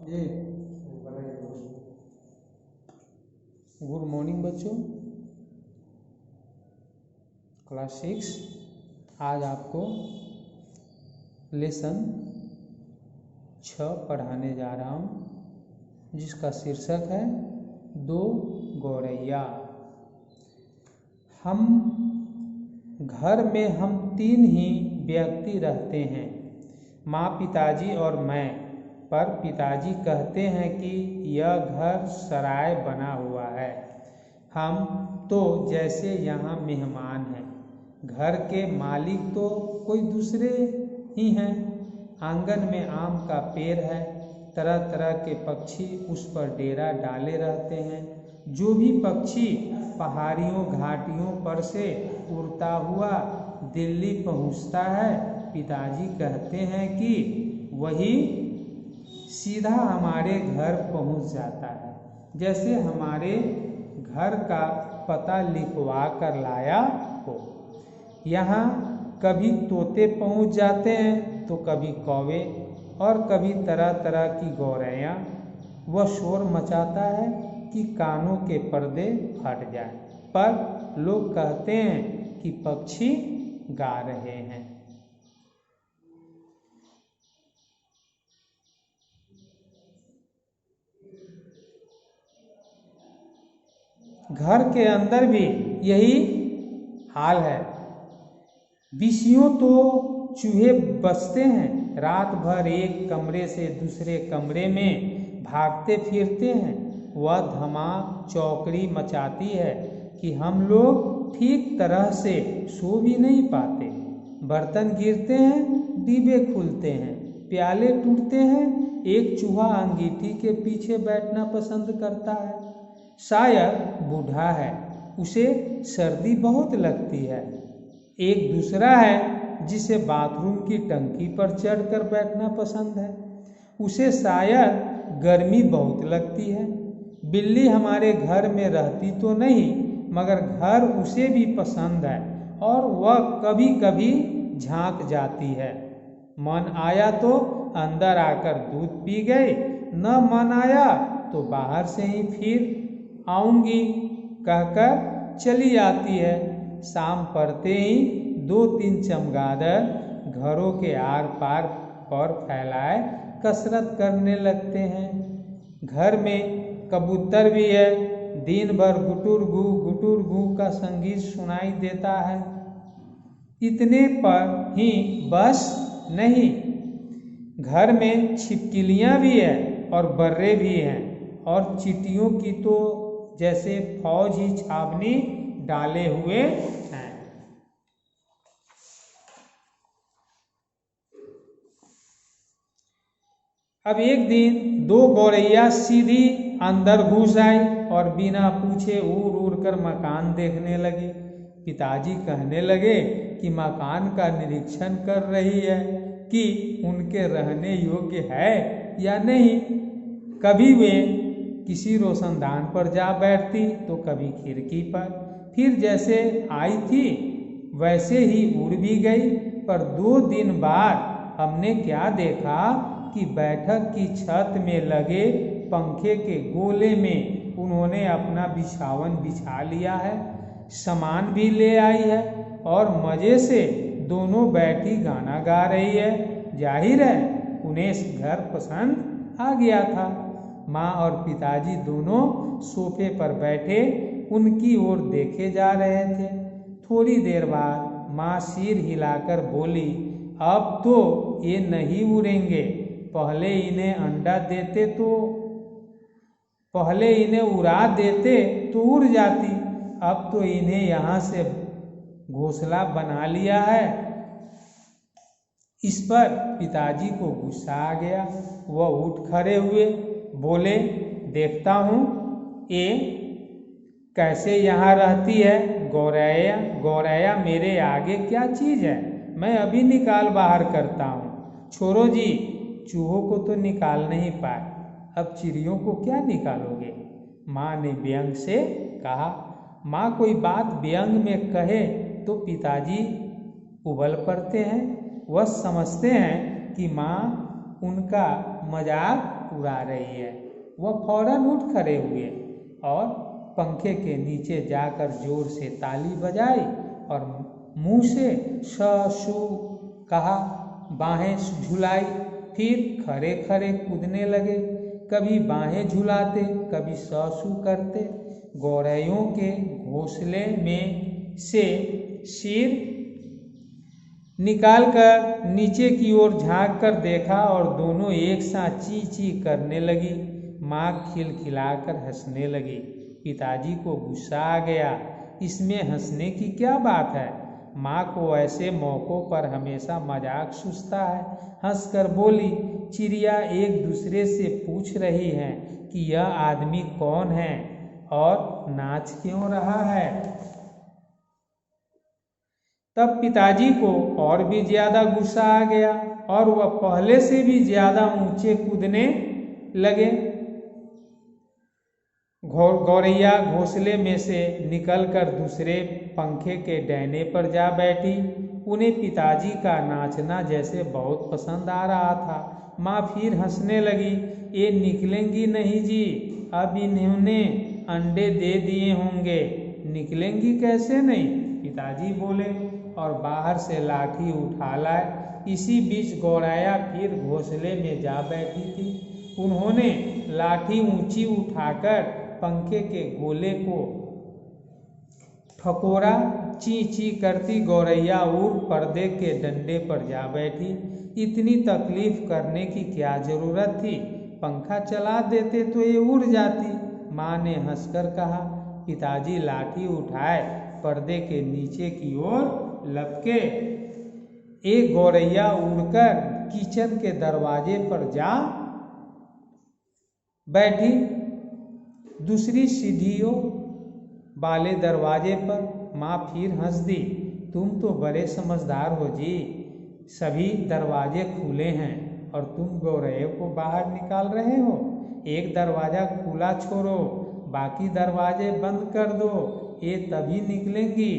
जी good morning बच्चों। Class 6 आज आपको लेसन 6 पढ़ाने जा रहा हूँ, जिसका शीर्षक है दो गौरैया। हम घर में हम 3 ही व्यक्ति रहते हैं, माँ, पिताजी और मैं। पर पिताजी कहते हैं कि यह घर सराय बना हुआ है। हम तो जैसे यहाँ मेहमान हैं। घर के मालिक तो कोई दूसरे ही हैं। आंगन में आम का पेड़ है, तरह तरह के पक्षी उस पर डेरा डाले रहते हैं। जो भी पक्षी पहाड़ियों घाटियों पर से उड़ता हुआ दिल्ली पहुँचता है, पिताजी कहते हैं कि वही सीधा हमारे घर पहुँच जाता है, जैसे हमारे घर का पता लिखवा कर लाया हो। यहाँ कभी तोते पहुँच जाते हैं तो कभी कौवे और कभी तरह तरह की गौरैया। वह शोर मचाता है कि कानों के पर्दे फट जाएं, पर लोग कहते हैं कि पक्षी गा रहे हैं। घर के अंदर भी यही हाल है। विषयों तो चूहे बसते हैं, रात भर एक कमरे से दूसरे कमरे में भागते फिरते हैं। वह धमाक चौकड़ी मचाती है कि हम लोग ठीक तरह से सो भी नहीं पाते। बर्तन गिरते हैं, डिब्बे खुलते हैं, प्याले टूटते हैं। एक चूहा अंगीठी के पीछे बैठना पसंद करता है। शायद बूढ़ा है, उसे सर्दी बहुत लगती है। एक दूसरा है जिसे बाथरूम की टंकी पर चढ़कर बैठना पसंद है, उसे शायद गर्मी बहुत लगती है। बिल्ली हमारे घर में रहती तो नहीं, मगर घर उसे भी पसंद है और वह कभी कभी झांक जाती है। मन आया तो अंदर आकर दूध पी गई, न मन आया तो बाहर से ही फिर आऊंगी कहकर चली आती है। शाम पड़ते ही 2-3 चमगादड़ घरों के आर पार पर फैलाए कसरत करने लगते हैं। घर में कबूतर भी है, दिन भर गुटुर गू का संगीत सुनाई देता है। इतने पर ही बस नहीं, घर में छिपकलियाँ भी है और बर्रे भी हैं, और चींटियों की तो जैसे फौज ही छावनी डाले हुए हैं। अब एक दिन 2 गौरैया सीधी अंदर घुस आई और बिना पूछे उड़ उड़ कर मकान देखने लगी। पिताजी कहने लगे कि मकान का निरीक्षण कर रही है कि उनके रहने योग्य है या नहीं। कभी वे किसी रोशनदान पर जा बैठती तो कभी खिड़की पर। फिर जैसे आई थी वैसे ही उड़ भी गई। पर 2 दिन बाद हमने क्या देखा कि बैठक की छत में लगे पंखे के गोले में उन्होंने अपना बिछावन बिछा लिया है, सामान भी ले आई है और मजे से दोनों बैठी गाना गा रही है। जाहिर है उन्हें घर पसंद आ गया था। माँ और पिताजी दोनों सोफे पर बैठे उनकी ओर देखे जा रहे थे। थोड़ी देर बाद माँ सिर हिलाकर बोली, अब तो ये नहीं उड़ेंगे। पहले इन्हें उड़ा देते तो उड़ जाती, अब तो इन्हें यहाँ से घोंसला बना लिया है। इस पर पिताजी को गुस्सा आ गया। वह उठ खड़े हुए, बोले, देखता हूँ ये कैसे यहाँ रहती है। गौरैया मेरे आगे क्या चीज़ है, मैं अभी निकाल बाहर करता हूँ। छोड़ो जी, चूहों को तो निकाल नहीं पाए, अब चिड़ियों को क्या निकालोगे। माँ ने व्यंग से कहा। माँ कोई बात व्यंग में कहे तो पिताजी उबल पड़ते हैं। वह समझते हैं कि माँ उनका मजाक उड़ा रही है। वह फौरन उठ खड़े हुए और पंखे के नीचे जाकर जोर से ताली बजाई और मुंह से श शू कहा, बाहें झुलाई, फिर खड़े खड़े कूदने लगे। कभी बाहें झुलाते, कभी स शू करते। गौरैयों के घोंसले में से सिर निकालकर नीचे की ओर झांक कर देखा और दोनों एक साथ ची ची करने लगी। माँ खिलखिलाकर हंसने लगी। पिताजी को गुस्सा आ गया, इसमें हंसने की क्या बात है? माँ को ऐसे मौक़ों पर हमेशा मजाक सूझता है। हंसकर बोली, चिड़िया एक दूसरे से पूछ रही हैं कि यह आदमी कौन है और नाच क्यों रहा है। तब पिताजी को और भी ज्यादा गुस्सा आ गया और वह पहले से भी ज्यादा ऊंचे कूदने लगे। गौरैया घोंसले में से निकलकर दूसरे पंखे के डंडे पर जा बैठी। उन्हें पिताजी का नाचना जैसे बहुत पसंद आ रहा था। माँ फिर हंसने लगी, ये निकलेंगी नहीं जी, अब इन्होंने अंडे दे दिए होंगे, निकलेंगी कैसे नहीं? पिताजी बोले और बाहर से लाठी उठा लाए। इसी बीच गौरैया फिर घोंसले में जा बैठी थी। उन्होंने लाठी ऊंची उठाकर पंखे के गोले को ठकोरा। ची ची करती गौरैया उड़ पर्दे के डंडे पर जा बैठी। इतनी तकलीफ करने की क्या जरूरत थी? पंखा चला देते तो ये उड़ जाती। माँ ने हंसकर कहा। पिताजी लाठी उठाए पर्दे के नीचे की ओर लपके। एक गौरैया उड़कर किचन के दरवाजे पर जा बैठी, दूसरी सीढ़ियों वाले दरवाजे पर। माँ फिर हंस दी, तुम तो बड़े समझदार हो जी, सभी दरवाजे खुले हैं और तुम गौरैया को बाहर निकाल रहे हो। एक दरवाजा खुला छोड़ो, बाकी दरवाजे बंद कर दो, ये तभी निकलेंगी।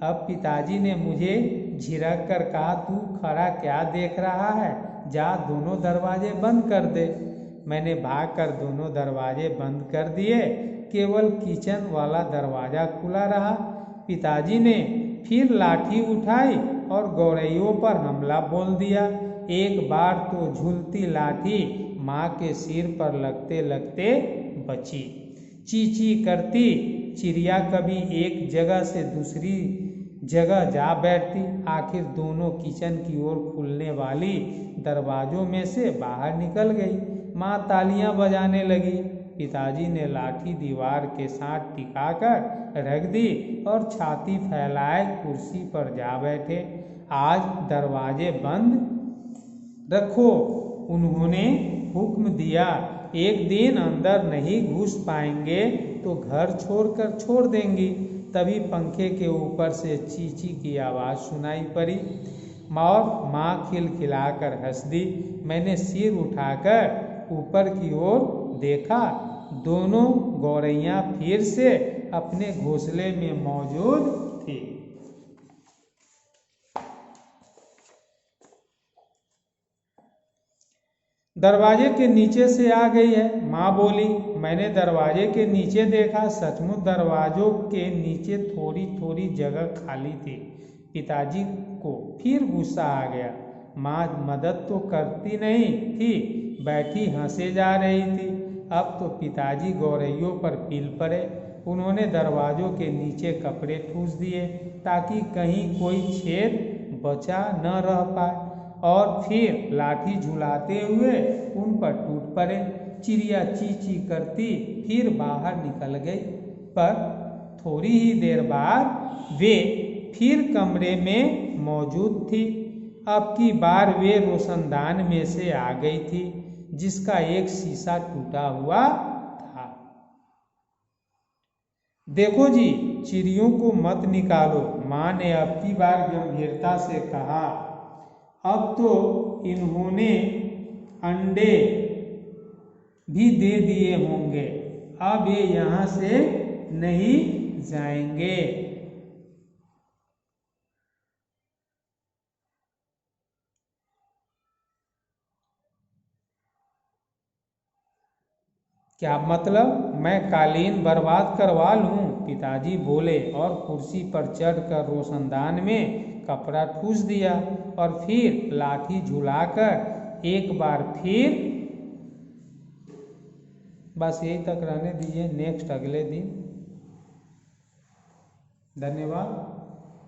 अब पिताजी ने मुझे झिड़क कर कहा, तू खड़ा क्या देख रहा है, जा दोनों दरवाजे बंद कर दे। मैंने भागकर दोनों दरवाजे बंद कर दिए, केवल किचन वाला दरवाजा खुला रहा। पिताजी ने फिर लाठी उठाई और गौरैयों पर हमला बोल दिया। एक बार तो झूलती लाठी माँ के सिर पर लगते लगते बची। ची ची करती चिड़िया कभी एक जगह से दूसरी जगह जा बैठती। आखिर दोनों किचन की ओर खुलने वाली दरवाजों में से बाहर निकल गई। माँ तालियां बजाने लगी। पिताजी ने लाठी दीवार के साथ टिकाकर रख दी और छाती फैलाए कुर्सी पर जा बैठे। आज दरवाजे बंद रखो, उन्होंने हुक्म दिया। एक दिन अंदर नहीं घुस पाएंगे तो घर छोड़कर छोड़ देंगी। तभी पंखे के ऊपर से ची ची की आवाज़ सुनाई पड़ी। माँ खिलखिलाकर हंस दी। मैंने सिर उठाकर ऊपर की ओर देखा, दोनों गौरैया फिर से अपने घोंसले में मौजूद थी। दरवाजे के नीचे से आ गई है, माँ बोली। मैंने दरवाजे के नीचे देखा, सचमुच दरवाजों के नीचे थोड़ी थोड़ी जगह खाली थी। पिताजी को फिर गुस्सा आ गया। माँ मदद तो करती नहीं थी, बैठी हंसे जा रही थी। अब तो पिताजी गौरैयों पर पील पड़े। उन्होंने दरवाजों के नीचे कपड़े ठूस दिए ताकि कहीं कोई छेद बचा न रह पाए और फिर लाठी झुलाते हुए उन पर टूट पड़े। चिड़िया ची ची करती फिर बाहर निकल गई, पर थोड़ी ही देर बाद वे फिर कमरे में मौजूद थी। अब की बार वे रोशनदान में से आ गई थी, जिसका एक शीशा टूटा हुआ था। देखो जी, चिड़ियों को मत निकालो, माँ ने अब की बार गंभीरता से कहा। अब तो इन्होंने अंडे भी दे दिए होंगे, अब ये यहाँ से नहीं जाएंगे। क्या मतलब? मैं कालीन बर्बाद करवा लूं? पिताजी बोले और कुर्सी पर चढ़कर रोशनदान में कपड़ा ठूस दिया और फिर लाठी झुलाकर एक बार फिर। बस यही तक रहने दीजिए, नेक्स्ट अगले दिन। धन्यवाद।